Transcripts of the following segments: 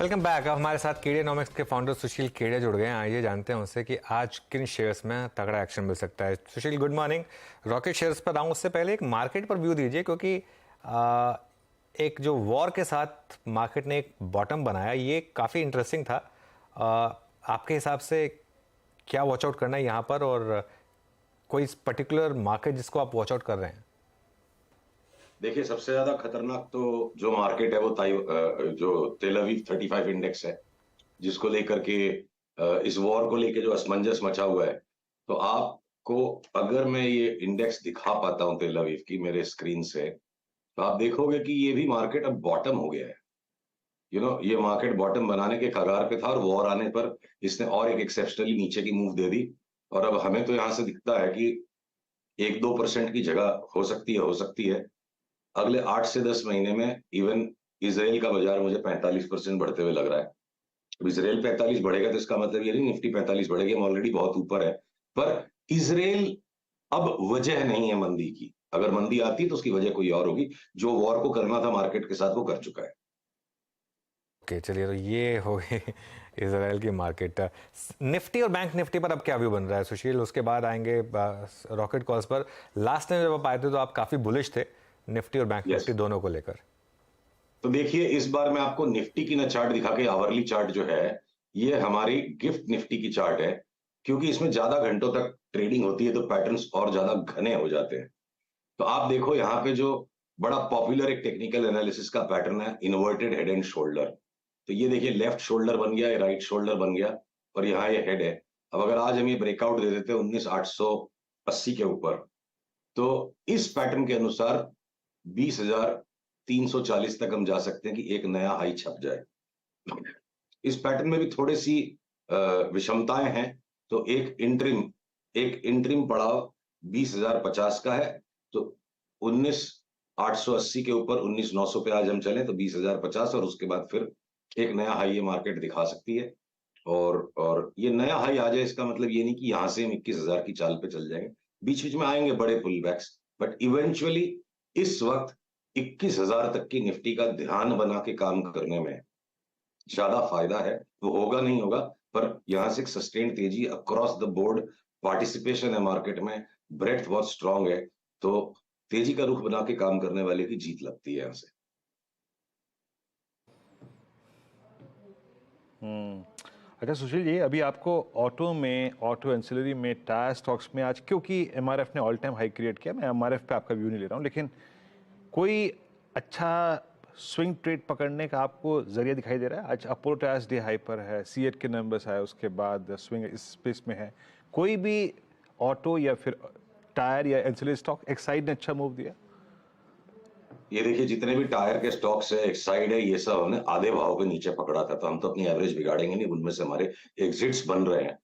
Welcome back. अब हमारे साथ केडियानॉमिक्स के फाउंडर सुशील केडिया जुड़ गए हैं। आइए जानते हैं उनसे कि आज किन शेयर्स में तगड़ा एक्शन मिल सकता है। सुशील, गुड मॉर्निंग। रॉकेट शेयर्स पर आऊँ उससे पहले एक मार्केट पर व्यू दीजिए, क्योंकि एक जो वॉर के साथ मार्केट ने एक बॉटम बनाया, ये काफ़ी इंटरेस्टिंग था। आपके हिसाब से क्या वॉच आउट करना है यहाँ पर, और कोई पर्टिकुलर मार्केट जिसको आप वॉच आउट कर रहे हैं? देखिए, सबसे ज्यादा खतरनाक तो जो मार्केट है वो जो तेल अवीव 35 इंडेक्स है, जिसको लेकर के इस वॉर को लेकर जो असमंजस मचा हुआ है। तो आपको अगर मैं ये इंडेक्स दिखा पाता हूं तेल अवीव की मेरे स्क्रीन से, तो आप देखोगे कि ये भी मार्केट अब बॉटम हो गया है। ये मार्केट बॉटम बनाने के कगार पे था और वॉर आने पर इसने और एक एक्सेप्शनली नीचे की मूव दे दी। और अब हमें तो यहां से दिखता है कि 1-2% की जगह हो सकती है अगले 8 से 10 महीने में। इवन इसराइल का बाजार मुझे 45% बढ़ते हुए लग रहा है। अब इसराइल 45 बढ़ेगा तो इसका मतलब ये नहीं निफ्टी 45 बढ़ेगी, हम ऑलरेडी बहुत ऊपर है। पर इसराइल अब वजह नहीं है मंदी की। अगर मंदी आती तो उसकी वजह कोई और होगी। जो वॉर को करना था मार्केट के साथ वो कर चुका है। ओके, चलिए, तो ये हो गई इसराइल की मार्केट। निफ्टी और बैंक निफ्टी पर अब क्या व्यू बन रहा है सुशील? उसके बाद आएंगे रॉकेट कॉल्स पर। लास्ट टाइम जब आप आए थे तो आप काफ़ी बुलिश थे निफ्टी और बैंक यस, निफ्टी दोनों को लेकर। तो देखिए, इस बार मैं आपको निफ्टी की ना चार्ट दिखा के, आवरली चार्ट जो है ये हमारी गिफ्ट निफ्टी की चार्ट है। क्योंकि इसमें ज्यादा घंटों तक ट्रेडिंग होती है तो पैटर्न्स और ज्यादा घने हो जाते हैं। तो आप देखो यहाँ पे जो बड़ा पॉपुलर एक टेक्निकल एनालिसिस का पैटर्न है, इन्वर्टेड हेड एंड शोल्डर। तो ये देखिए, लेफ्ट शोल्डर बन गया, राइट शोल्डर बन गया, और यहाँ ये हेड है। अब अगर आज हम ये ब्रेकआउट दे देते हैं 19,880 के ऊपर, तो इस पैटर्न के अनुसार 20,340 तक हम जा सकते हैं कि एक नया हाई छप जाए। इस पैटर्न में भी थोड़ी सी विषमताएं हैं। तो एक इंटरिम पड़ाव 20,050 का है। तो 19,880 के ऊपर 19,900 पे आज हम चले तो 20,050, और उसके बाद फिर एक नया हाई ये मार्केट दिखा सकती है। और ये नया हाई आ जाए इसका मतलब ये नहीं कि यहां से हम 21,000 की चाल पे चल जाएंगे। बीच बीच में आएंगे बड़े पुल बैक्स, बट इवेंचुअली इस वक्त 21,000 तक की निफ्टी का ध्यान बना के काम करने में ज्यादा फायदा है। वो होगा नहीं होगा, पर यहां से एक सस्टेन तेजी अक्रॉस द बोर्ड, पार्टिसिपेशन है मार्केट में, ब्रेथ बहुत स्ट्रांग है। तो तेजी का रुख बना के काम करने वाले की जीत लगती है यहां से। अच्छा सुशील जी, अभी आपको ऑटो में, ऑटो एंसिलरी में, टायर स्टॉक्स में आज, क्योंकि एमआरएफ ने ऑल टाइम हाई क्रिएट किया, मैं एमआरएफ पे आपका व्यू नहीं ले रहा हूँ, लेकिन कोई अच्छा स्विंग ट्रेड पकड़ने का आपको जरिया दिखाई दे रहा है? आज अपोलो टायर्स डे हाई पर है, सीएट के नंबर्स आए, उसके बाद स्विंग इस स्पेस में है। कोई भी ऑटो या फिर टायर या एंसिलरी स्टॉक एक्साइड ने अच्छा मूव दिया? ये देखिए, जितने भी टायर के स्टॉक्स है, एक्साइड है, ये सब हमने आधे भाव पे नीचे पकड़ा था। तो हम तो अपनी एवरेज बिगाड़ेंगे नहीं, उनमें से हमारे एग्जिट्स बन रहे हैं।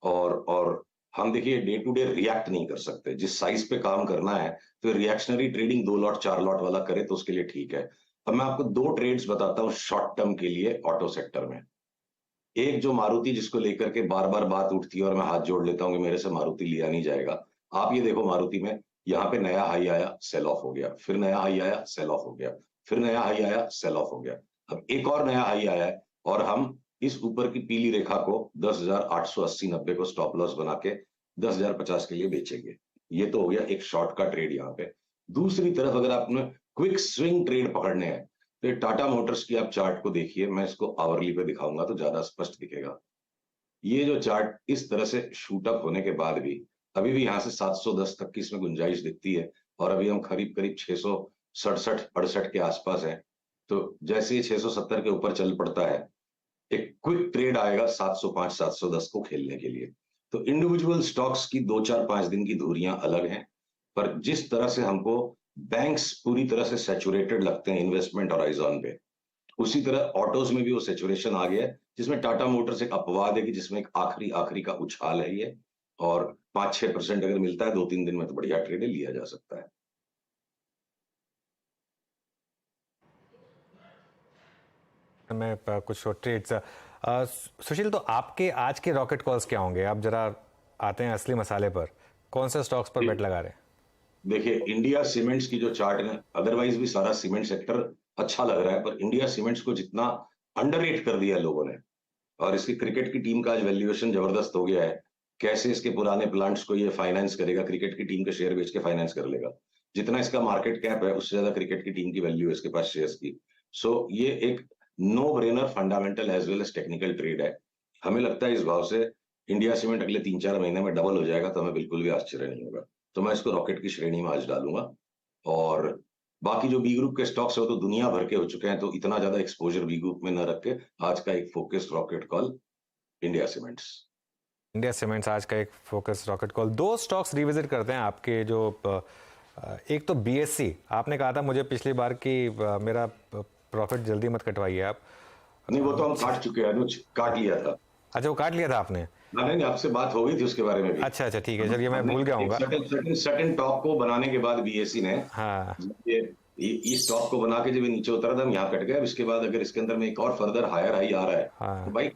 और हम देखिए डे टू डे रिएक्ट नहीं कर सकते। जिस साइज पे काम करना है तो रिएक्शनरी ट्रेडिंग 2 लॉट 4 लॉट वाला करे तो उसके लिए ठीक है। अब मैं आपको दो ट्रेड्स बताता हूँ शॉर्ट टर्म के लिए ऑटो सेक्टर में। एक जो मारुति, जिसको लेकर के बार बार बात उठती है और मैं हाथ जोड़ लेता हूँ कि मेरे से मारुति लिया नहीं जाएगा। आप ये देखो, मारुति में यहाँ पे नया हाई आया, सेल ऑफ हो गया, फिर नया हाई आया, सेल ऑफ हो गया, फिर नया हाई आया, सेल ऑफ हो गया। अब एक और नया हाई आया है, और हम इस ऊपर की पीली रेखा को 10,880-90 को स्टॉप लॉस बना के 10,050 के लिए बेचेंगे। ये तो हो गया एक शॉर्ट का ट्रेड यहाँ पे। दूसरी तरफ अगर आपने क्विक स्विंग ट्रेड पकड़ने हैं तो ये टाटा मोटर्स की आप चार्ट को देखिए। मैं इसको आवरली पे दिखाऊंगा तो ज्यादा स्पष्ट दिखेगा। ये जो चार्ट इस तरह से शूट अप होने के बाद भी अभी भी यहाँ से 710 तक की इसमें गुंजाइश दिखती है, और अभी हम करीब करीब 667-68 के आसपास है। तो जैसे ये 670 के ऊपर चल पड़ता है, एक क्विक ट्रेड आएगा 705-710 को खेलने के लिए। तो इंडिविजुअल स्टॉक्स की 2-4-5 दिन की धुरियां अलग हैं, पर जिस तरह से हमको बैंक्स पूरी तरह से सैचुरेटेड लगते हैं इन्वेस्टमेंट हॉराइजन पे, उसी तरह ऑटोज में भी वो सैचुरेशन आ गया है। जिसमें टाटा मोटर्स एक अपवाद है कि जिसमें एक आखिरी आखिरी का उछाल है ये, और 5-6% अगर मिलता है 2-3 दिन में तो बढ़िया ट्रेड लिया जा सकता है। मैं कुछ ट्रेड्स, सुशील, तो आपके आज के रॉकेट कॉल्स क्या होंगे? आप जरा आते हैं असली मसाले पर। कौन से स्टॉक्स पर बेट लगा रहे हैं? देखिए, इंडिया सीमेंट्स की जो चार्ट है, अदरवाइज भी सारा सीमेंट सेक्टर अच्छा लग रहा है, पर इंडिया सीमेंट्स को जितना अंडररेट कर दिया है लोगों ने। और इसकी क्रिकेट की टीम का आज वैल्यूएशन जबरदस्त हो गया है। कैसे इसके पुराने प्लांट्स को ये फाइनेंस करेगा, क्रिकेट की टीम के शेयर बेच के फाइनेंस कर लेगा। जितना इसका मार्केट कैप है उससे ज्यादा क्रिकेट की टीम की वैल्यू है इसके पास शेयर्स की। सो ये एक no brainer fundamental as well as technical trade है। हमें लगता है इस भाव से इंडिया सीमेंट अगले 3-4 महीने में डबल हो जाएगा, तो हमें बिल्कुल भी आश्चर्य नहीं होगा। तो मैं इसको रॉकेट की श्रेणी में आज डालूंगा। और बाकी जो बी ग्रुप के स्टॉक्स है वो तो दुनिया भर के हो चुके हैं, तो इतना ज्यादा एक्सपोजर बी ग्रुप में न रख के आज का एक focused rocket call India cements. India cements आज का एक फोकस रॉकेट कॉल। दो स्टॉक्स रिविजिट करते हैं आपके, जो एक तो बीएससी, आपने कहा था मुझे पिछली बार कि मेरा प्रॉफिट जल्दी मत कटवाइए आप। नहीं, वो तो हम काट चुके हैं अनुज, काट लिया था। अच्छा, वो काट लिया था आपने? नहीं, आपसे बात हो गई थी उसके बारे में भी। अच्छा, ठीक है, चलिए मैं भूल गया हूँ। सर्टेन टॉप को बनाने के बाद बीएससी ने, हाँ, ये इस टॉप को बना के जब ये नीचे उतरा था हम यहाँ कट गए। अब इसके बाद अगर इसके अंदर में एक और फर्दर हायर हाई आ रहा है, हाँ। तो भाई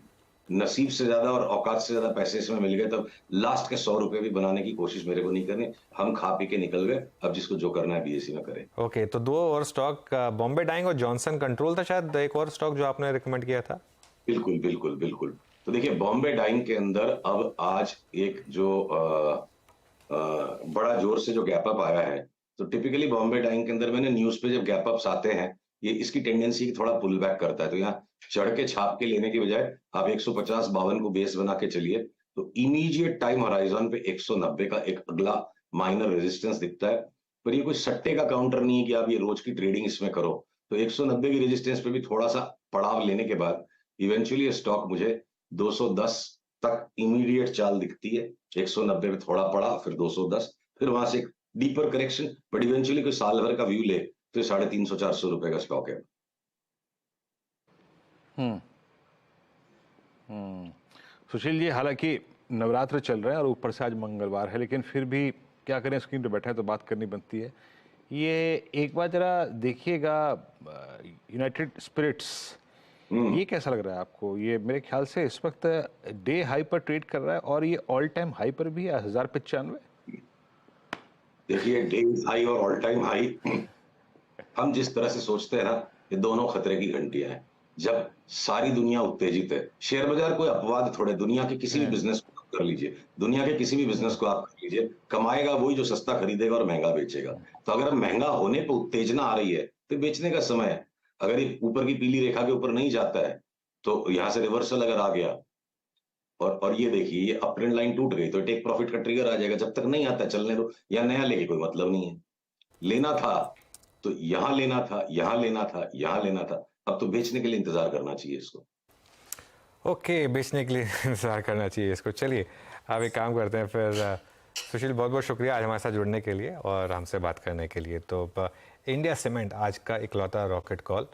नसीब से ज्यादा और औकात से ज्यादा पैसे इसमें मिल गए, तब लास्ट के 100 रुपए भी बनाने की कोशिश मेरे को नहीं करनी। हम खा पी के निकल गए। अब जिसको जो करना है बीएससी में करे। ओके, तो दो और स्टॉक, बॉम्बे डाइंग और जॉनसन कंट्रोल था शायद एक और स्टॉक जो आपने रिकमेंड किया था। बिल्कुल बिल्कुल बिल्कुल। तो देखिए, बॉम्बे डाइंग के अंदर अब आज एक जो बड़ा जोर से जो गैप अप आया है, तो टिपिकली बॉम्बे डाइंग के अंदर मैंने न्यूज पे जब गैप अप्स आते हैं, ये इसकी टेंडेंसी थोड़ा पुल बैक करता है। तो यहाँ चढ़ के छाप के लेने की बजाय आप 150-52 को बेस बना के चलिए, तो इमीडिएट टाइम होराइजन पे 190 का एक अगला माइनर रेजिस्टेंस दिखता है। पर ये कोई सट्टे का काउंटर नहीं है कि आप ये रोज की ट्रेडिंग इसमें करो। तो 190 की रेजिस्टेंस पे भी थोड़ा सा पड़ाव लेने के बाद इवेंचुअली स्टॉक मुझे 210 तक इमीडिएट चाल दिखती है। 190 में थोड़ा पड़ा, फिर 210, फिर वहां से एक डीपर करेक्शन। बट इवेंचुअली कोई साल भर का व्यू ले तो 350-400 रुपए का स्टॉक है। सुशील जी, हालांकि नवरात्र चल रहे हैं और ऊपर से आज मंगलवार है, लेकिन फिर भी क्या करें, स्क्रीन पे बैठे हैं तो बात करनी बनती है। ये एक बार जरा देखिएगा, यूनाइटेड स्पिरिट्स, ये कैसा लग रहा है आपको? ये मेरे ख्याल से इस वक्त डे हाई पर ट्रेड कर रहा है और ये ऑल टाइम हाई पर भी है, 1095। देखिए, डे हाई और ऑल टाइम हाई, हम जिस तरह से सोचते हैं ना, ये दोनों खतरे की घंटियां हैं। जब सारी दुनिया उत्तेजित है, शेयर बाजार कोई अपवाद थोड़े, दुनिया के किसी भी बिजनेस को आप कर लीजिए, दुनिया के किसी भी बिजनेस को आप कर लीजिए, कमाएगा वही जो सस्ता खरीदेगा और महंगा बेचेगा। तो अगर महंगा होने पर उत्तेजना आ रही है तो बेचने का समय है। अगर ये ऊपर की पीली रेखा के ऊपर नहीं जाता है, तो यहां से रिवर्सल अगर आ गया और ये देखिए ये अप ट्रेंड लाइन टूट गई, तो टेक प्रॉफिट का ट्रिगर आ जाएगा। जब तक नहीं आता चलने दो, या नया लेके कोई मतलब नहीं है। लेना था तो यहां लेना था, यहां लेना था, यहां लेना था। अब तो बेचने के लिए इंतजार करना चाहिए इसको। ओके, बेचने के लिए इंतजार करना चाहिए इसको। चलिए अब एक काम करते हैं फिर। सुशील, बहुत बहुत शुक्रिया आज हमारे साथ जुड़ने के लिए और हमसे बात करने के लिए। तो इंडिया सीमेंट आज का इकलौता रॉकेट कॉल।